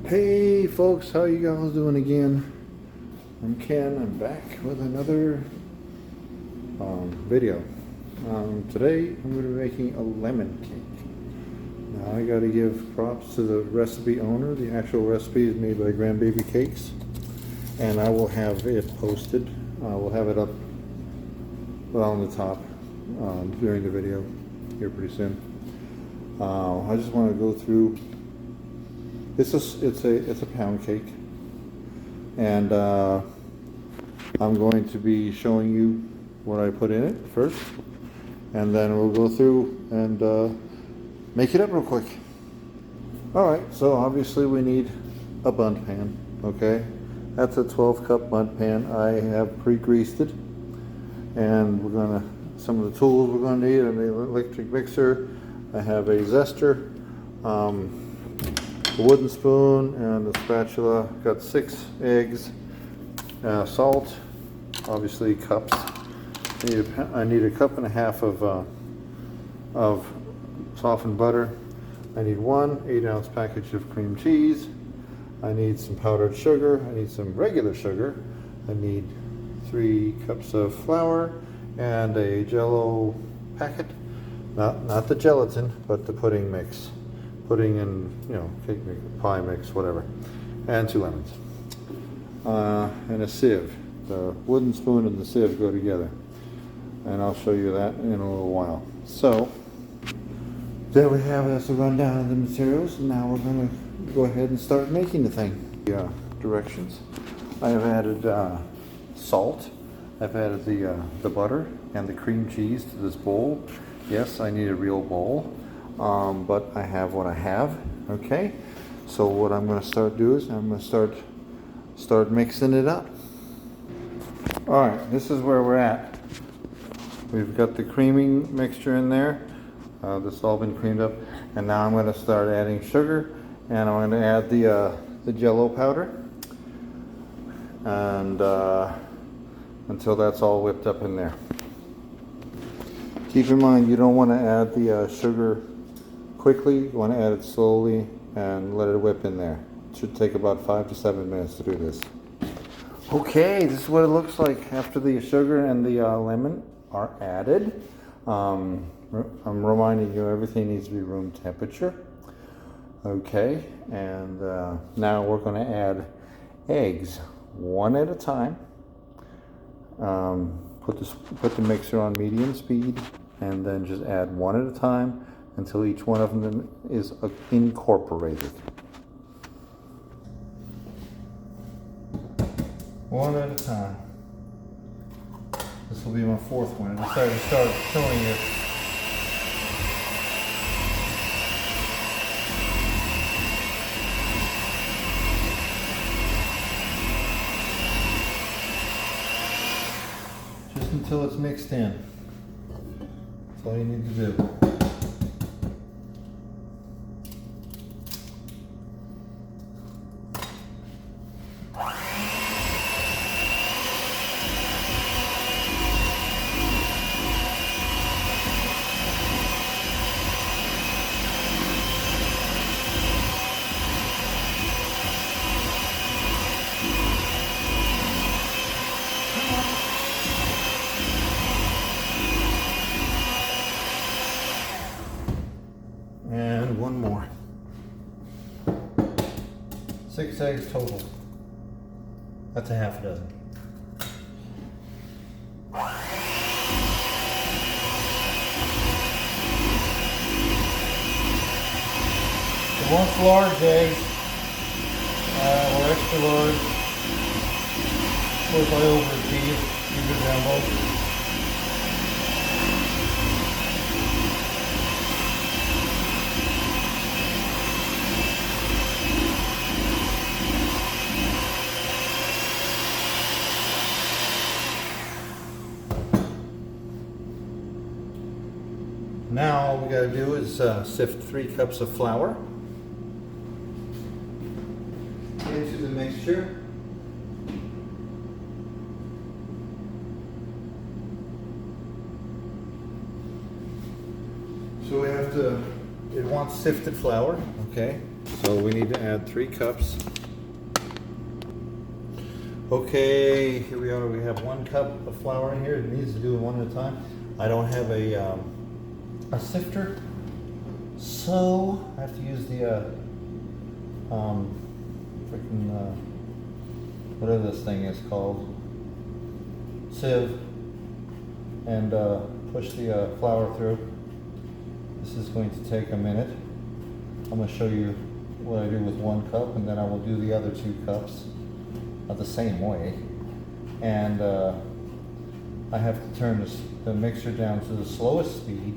Hey folks, how you guys doing again? I'm Ken. I'm back with another video. Today I'm going to be making a lemon cake. Now I got to give props to the recipe owner. The actual recipe is made by Grandbaby Cakes, and I will have it posted. We'll have it up on the top during the video here pretty soon. I just want to go through. It's a pound cake, and I'm going to be showing you what I put in it first, and then we'll go through and make it up real quick. All right, so obviously we need a bundt pan. Okay, that's a 12-cup bundt pan. I have pre-greased it, and some of the tools we're gonna need: an electric mixer. I have a zester. A wooden spoon and a spatula. Got 6 eggs, salt, obviously cups. I need a cup and a half of softened butter. I need 1 8-ounce package of cream cheese. I need some powdered sugar. I need some regular sugar. I need 3 cups of flour and a Jell-O packet. Not the gelatin, but the pudding mix. Pudding and, cake mix, pie mix, whatever. And 2 lemons. And a sieve. The wooden spoon and the sieve go together. And I'll show you that in a little while. So, there we have this rundown of the materials. Now we're going to go ahead and start making the thing. Directions. I have added salt. I've added the butter and the cream cheese to this bowl. Yes, I need a real bowl. But I have what I have. Okay, so what I'm going to start doing is I'm going to start mixing it up. All right, this is where we're at. We've got the creaming mixture in there. This has all been creamed up, and now I'm going to start adding sugar, and I'm going to add the Jell-O powder, and until that's all whipped up in there. Keep in mind, you don't want to add the sugar quickly. You want to add it slowly and let it whip in there. It should take about 5 to 7 minutes to do this. Okay, this is what it looks like after the sugar and the lemon are added. I'm reminding you, everything needs to be room temperature. Okay, and now we're going to add eggs, 1 at a time. Put the mixer on medium speed, and then just add 1 at a time until each one of them is incorporated. 1 at a time. This will be my 4th one. I decided to start showing you. Just until it's mixed in. That's all you need to do. And 1 more. 6 eggs total. That's a half a dozen. The one's large eggs, or extra large. Of course, I overachieved. You good down both. Now all we got to do is sift 3 cups of flour into the mixture. So we have to, it wants sifted flour, okay? So we need to add 3 cups. Okay, here we are. We have 1 cup of flour in here. It needs to do it one at a time. I don't have a sifter, so I have to use the freaking whatever this thing is called, sieve, and push the flour through. This is going to take a minute. I'm going to show you what I do with 1 cup, and then I will do the other 2 cups the same way. And I have to turn the mixer down to the slowest speed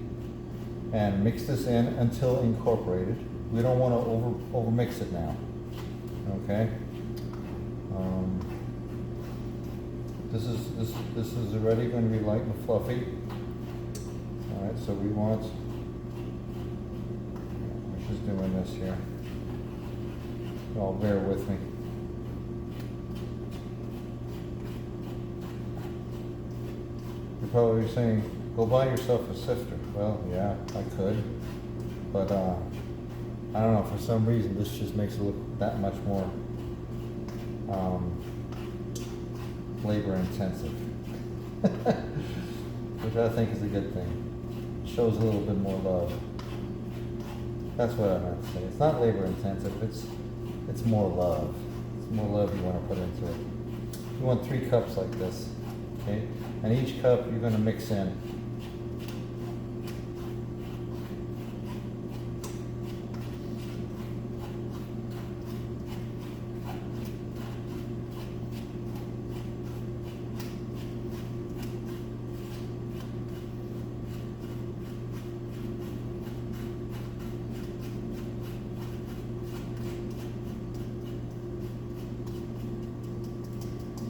and mix this in until incorporated. We don't want to over mix it now. Okay. This is already going to be light and fluffy. All right, so we want. We're just doing this here. Y'all bear with me. You're probably saying, go buy yourself a sifter. Well, yeah, I could, but I don't know, for some reason this just makes it look that much more labor intensive, which I think is a good thing. It shows a little bit more love. That's what I meant to say. It's not labor intensive, it's more love. It's more love you want to put into it. You want 3 cups like this, okay? And each cup you're going to mix in.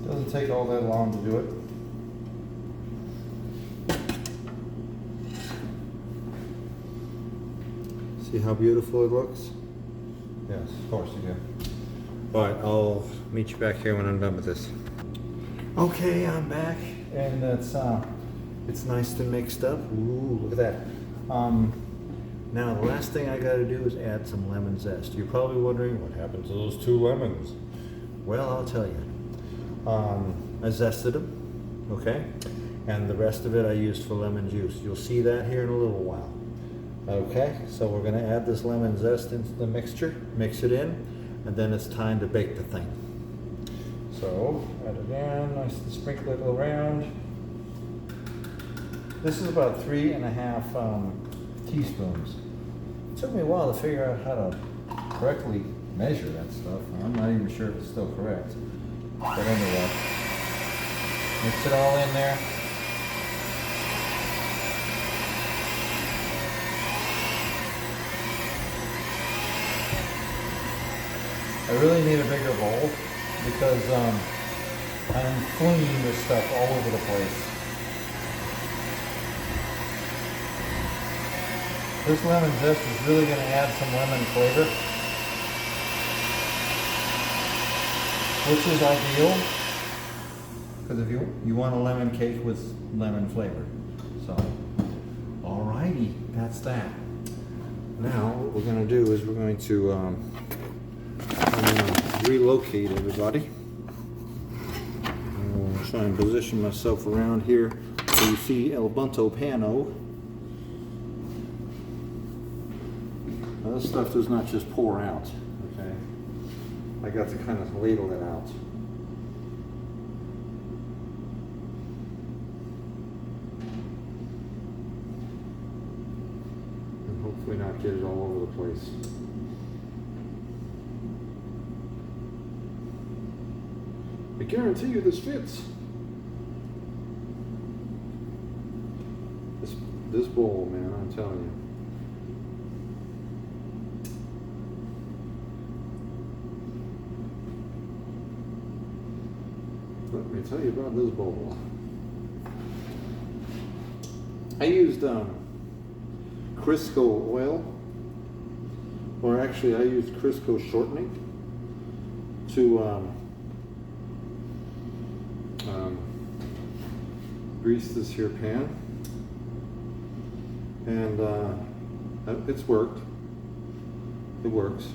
Doesn't take all that long to do it. See how beautiful it looks? Yes, of course you do. All right, I'll meet you back here when I'm done with this. Okay, I'm back, and it's nice and mixed up. Ooh, look at that. Now the last thing I got to do is add some lemon zest. You're probably wondering what happened to those 2 lemons. Well, I'll tell you. I zested them, okay, and the rest of it I used for lemon juice. You'll see that here in a little while. Okay, so we're going to add this lemon zest into the mixture, mix it in, and then it's time to bake the thing. So add it in, nice and sprinkle it around. This is about 3.5 teaspoons. It took me a while to figure out how to correctly measure that stuff. I'm not even sure if it's still correct. But anyway, mix it all in there. I really need a bigger bowl because I'm flinging this stuff all over the place. This lemon zest is really going to add some lemon flavor, which is ideal, because if you want a lemon cake with lemon flavor. So, alrighty, that's that. Now, what we're going to do is we're going to I'm going to relocate everybody. I'm going to try and position myself around here so you see El Bunto Pano. Now, this stuff does not just pour out, okay? I got to kind of ladle it out. And hopefully not get it all over the place. I guarantee you this fits. This bowl, man, I'm telling you. Let me tell you about this bowl. I used Crisco oil, or actually I used Crisco shortening to grease this here pan, and it's worked. It works.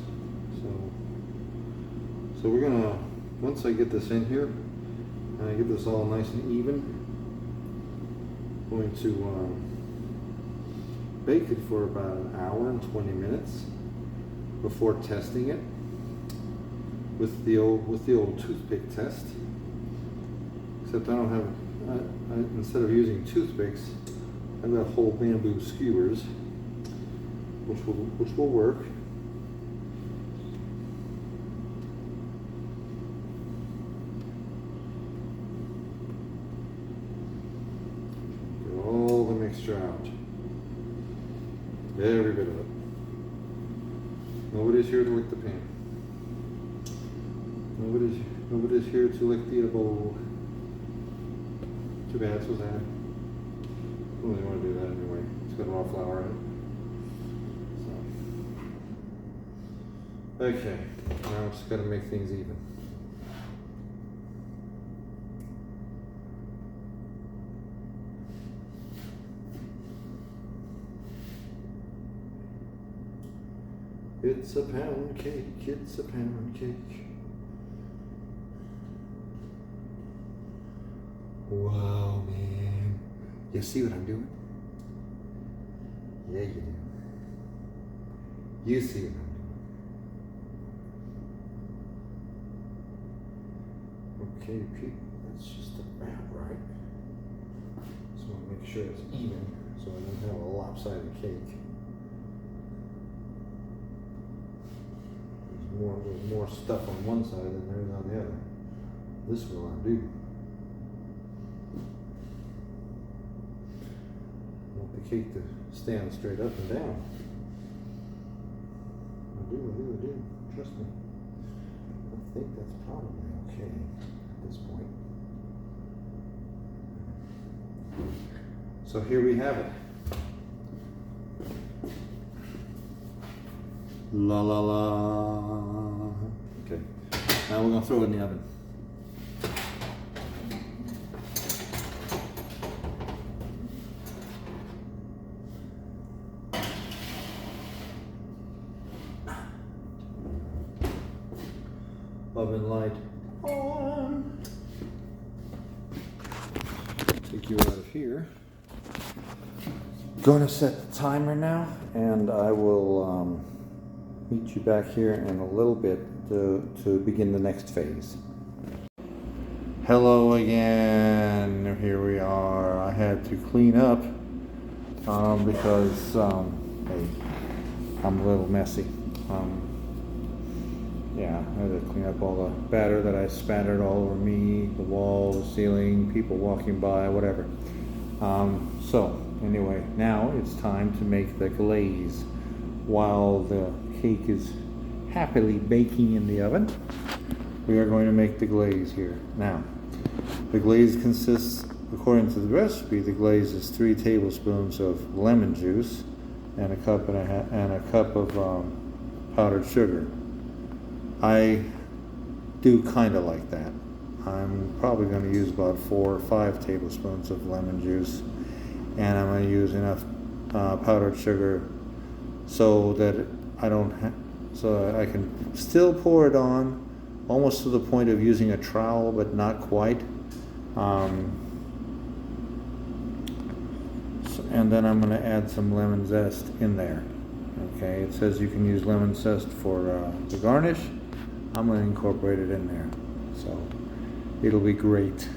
So we're gonna, once I get this in here and I get this all nice and even, I'm going to bake it for about an hour and 20 minutes before testing it with the old toothpick test. Except I don't have, instead of using toothpicks, I've got whole bamboo skewers, which will work. Get all the mixture out. Every bit of it. Nobody's here to lick the pan. Nobody's here to lick the bowl. Too bad, so sad. I don't really want to do that anyway. It's got raw flour in it. So. Okay, now just got to make things even. It's a pound cake, it's a pound cake. Wow, man. You see what I'm doing? Yeah, you do. You see what I'm doing. Okay, Pete, that's just about right. Just want to make sure it's even so I don't have a lopsided cake. There's more stuff on one side than there is on the other. This will undo. Want the cake to stand straight up and down. I do. Trust me. I think that's probably okay at this point. So here we have it. La la la. Okay. Now we're gonna throw it in the oven. Oven light on. Take you out of here. Gonna set the timer now, and I will meet you back here in a little bit to begin the next phase. Hello again. Here we are. I had to clean up because hey, I'm a little messy. Yeah, I had to clean up all the batter that I spattered all over me, the wall, the ceiling, people walking by, whatever. So anyway, now it's time to make the glaze. While the cake is happily baking in the oven, we are going to make the glaze here. Now, the glaze consists, according to the recipe, the glaze is 3 tablespoons of lemon juice and a cup of powdered sugar. I do kind of like that. I'm probably going to use about 4 or 5 tablespoons of lemon juice, and I'm going to use enough powdered sugar so that so I can still pour it on almost to the point of using a trowel, but not quite. And then I'm going to add some lemon zest in there. Okay, it says you can use lemon zest for the garnish. I'm going to incorporate it in there, so it'll be great.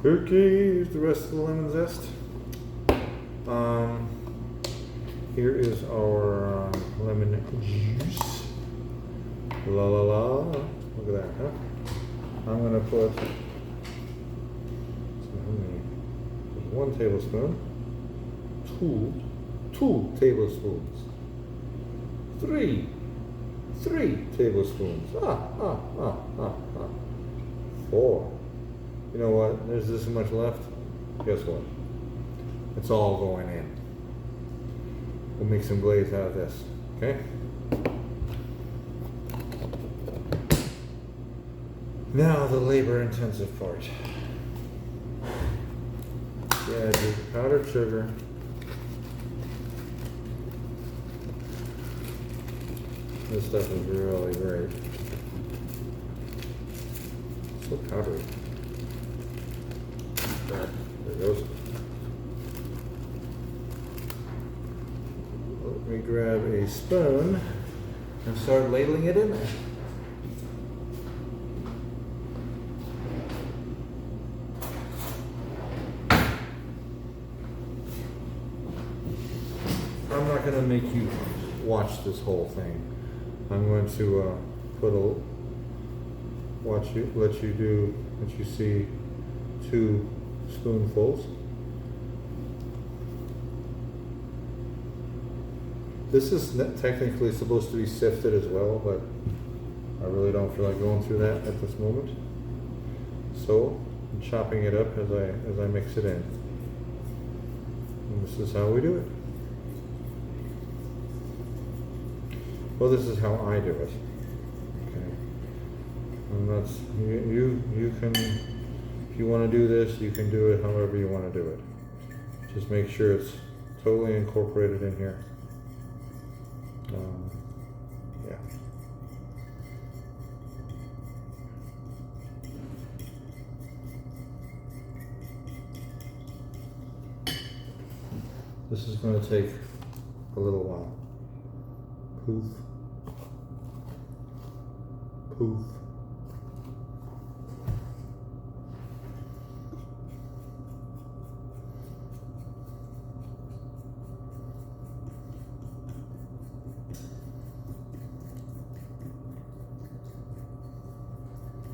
Okay, here's the rest of the lemon zest. Here is our lemon juice. La la la. Look at that, huh? I'm going to put 1 tablespoon, 2 tablespoons, 3 tablespoons, 4. You know what? There's this much left. Guess what? It's all going in. We'll make some glaze out of this, okay? Now the labor-intensive part. Yeah, do the powdered sugar. This stuff is really great. So powdery. There it goes. Let me grab a spoon and start ladling it in there. I'm not going to make you watch this whole thing. I'm going to let you see 2 spoonfuls. This is technically supposed to be sifted as well, but I really don't feel like going through that at this moment. So I'm chopping it up as I mix it in. And this is how we do it. Well, this is how I do it. Okay. And that's you can, if you want to do this, you can do it however you want to do it. Just make sure it's totally incorporated in here. Yeah. This is going to take a little while. Poof. Poof.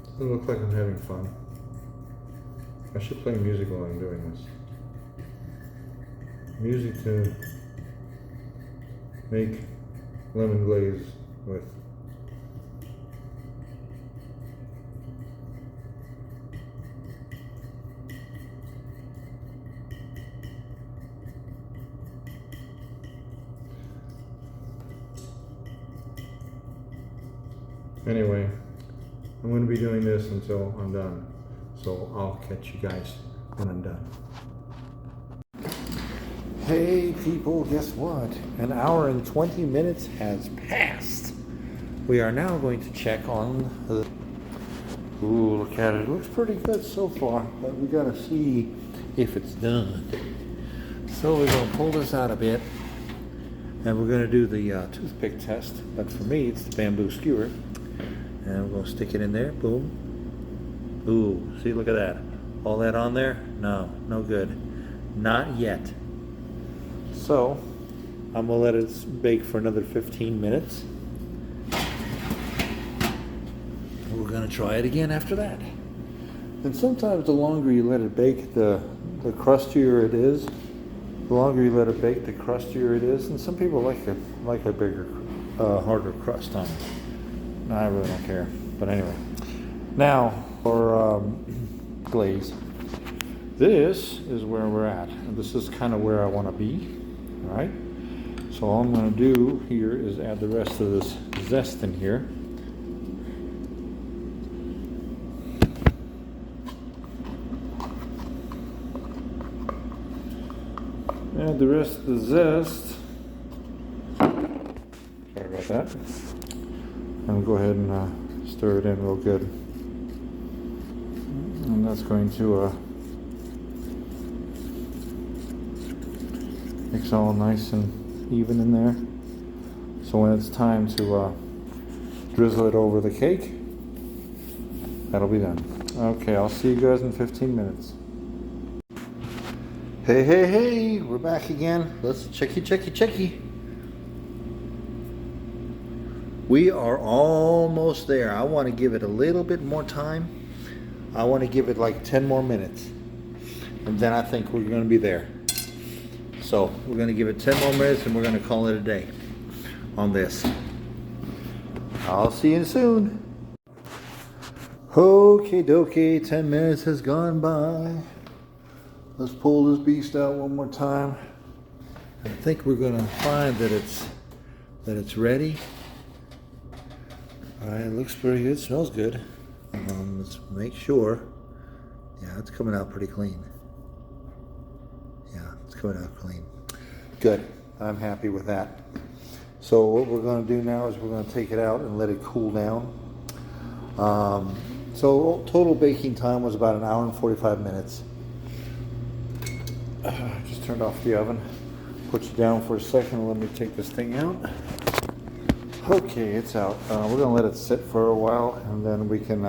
Doesn't look like I'm having fun. I should play music while I'm doing this. Music to make lemon glaze with. Anyway, I'm going to be doing this until I'm done. So I'll catch you guys when I'm done. Hey people, guess what? An hour and 20 minutes has passed. We are now going to check on the... Ooh, look at it. It looks pretty good so far, but we got to see if it's done. So we're going to pull this out a bit, and we're going to do the toothpick test. But for me, it's the bamboo skewer. And we're going to stick it in there. Boom. Ooh, see, look at that. All that on there? No, no good. Not yet. So, I'm going to let it bake for another 15 minutes. We're going to try it again after that. And sometimes the longer you let it bake, the crustier it is. The longer you let it bake, the crustier it is. And some people like a bigger, harder crust on it. I really don't care. But anyway. Now, for glaze. This is where we're at. And this is kind of where I want to be. All right. So all I'm going to do here is add the rest of this zest in here. Add the rest of the zest. Sorry about that. And go ahead and stir it in real good. And that's going to mix all nice and even in there. So when it's time to drizzle it over the cake, that'll be done. Okay, I'll see you guys in 15 minutes. Hey, hey, hey, we're back again. Let's checky. We are almost there. I want to give it a little bit more time. I want to give it like 10 more minutes. And then I think we're going to be there. So we're going to give it 10 more minutes and we're going to call it a day on this. I'll see you soon. Okie dokie, 10 minutes has gone by. Let's pull this beast out one more time. I think we're going to find that it's ready. All right, it looks pretty good. Smells good. Let's make sure. Yeah, it's coming out pretty clean. Yeah, it's coming out clean. Good. I'm happy with that. So what we're going to do now is we're going to take it out and let it cool down. So total baking time was about 1 hour and 45 minutes. Just turned off the oven. Put you down for a second. Let me take this thing out. Okay, it's out. We're going to let it sit for a while, and then we can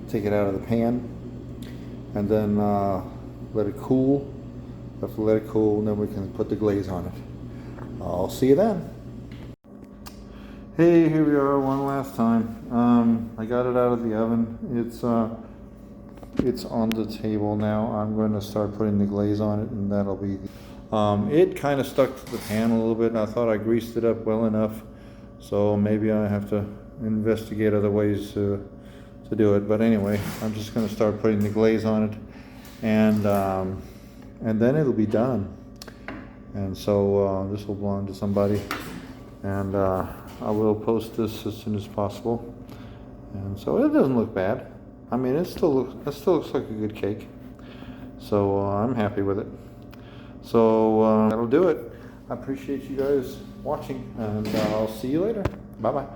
take it out of the pan, and then let it cool. Have to let it cool, and then we can put the glaze on it. I'll see you then. Hey, here we are one last time. I got it out of the oven. It's on the table now. I'm going to start putting the glaze on it, and that'll be. It kind of stuck to the pan a little bit, and I thought I greased it up well enough. So maybe I have to investigate other ways to do it. But anyway, I'm just going to start putting the glaze on it, and then it'll be done. And so this will belong to somebody, and I will post this as soon as possible. And so it doesn't look bad. I mean, it still looks like a good cake. So I'm happy with it. So that'll do it. I appreciate you guys watching, and I'll see you later. Bye bye.